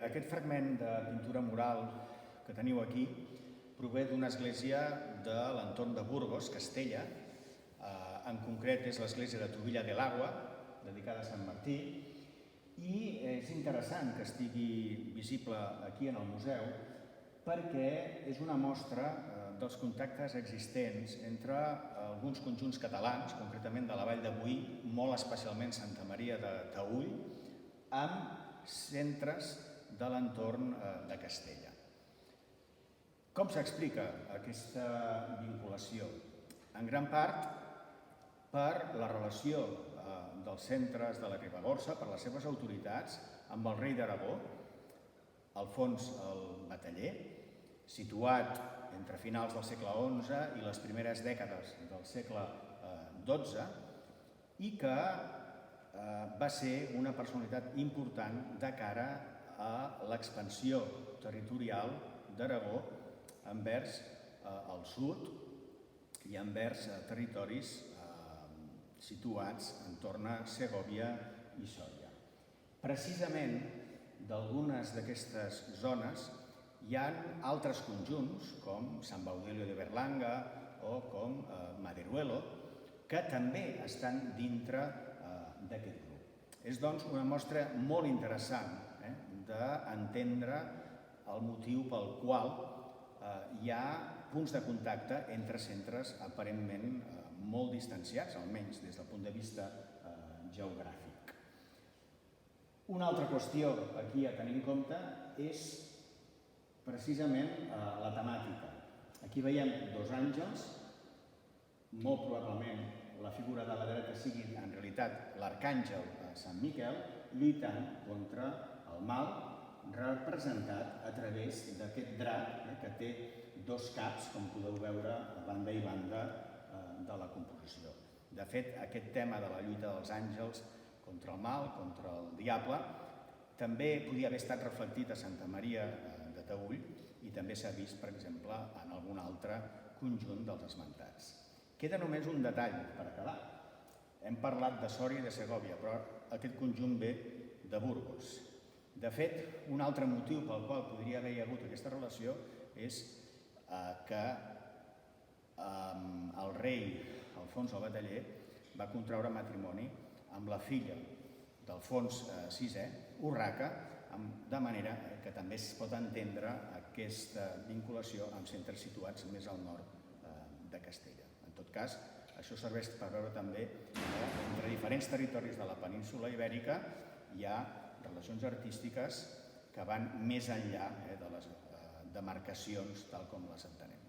aquest fragment de pintura mural que teniu aquí prové d'una església de l'entorn de Burgos, Castella. En concret és l'església de Tubilla de l'Agua, dedicada a Sant Martí, i és interessant que estigui visible aquí en el museu perquè és una mostra dels contactes existents entre alguns conjunts catalans, concretament de la Vall de Boí, molt especialment Santa Maria de Taüll, amb centres de l'entorn de Castella. Com s'explica aquesta vinculació? En gran part per la relació dels centres de la Ribagorça, per les seves autoritats, amb el rei d'Aragó, Alfons el Bataller, situat entre finals del segle XI i les primeres dècades del segle XII, i que va ser una personalitat important de cara a l'expansió territorial d'Aragó envers el sud i envers territoris situats entorn a Segòvia i Sòria. Precisament d'algunes d'aquestes zones hi ha altres conjunts, com Sant Baudilio de Berlanga o com Maderuelo, que també estan dintre d'aquest grup. És, doncs, una mostra molt interessant d'entendre el motiu pel qual hi ha punts de contacte entre centres aparentment molt distanciats, almenys des del punt de vista geogràfic. Una altra qüestió aquí a tenir en compte és precisament la temàtica. Aquí veiem dos àngels, molt probablement la figura de la dreta sigui en realitat l'arcàngel Sant Miquel, lluitant contra el mal, representat a través d'aquest drac que té dos caps, com podeu veure a banda i banda de la composició. De fet, aquest tema de la lluita dels àngels contra el mal, contra el diable, també podia haver estat reflectit a Santa Maria de Taüll i també s'ha vist, per exemple, en algun altre conjunt dels esmentats. Queda només un detall per acabar. Hem parlat de Sòria i de Segòvia, però aquest conjunt ve de Burgos. De fet, un altre motiu pel qual podria haver hagut aquesta relació és que el rei Alfons el Bataller va contraure matrimoni amb la filla d'Alfons VI, Urraca, de manera que també es pot entendre aquesta vinculació amb centres situats més al nord de Castella. En tot cas, això serveix per veure també que entre diferents territoris de la península ibèrica hi ha relacions artístiques que van més enllà de les demarcacions tal com les entenem.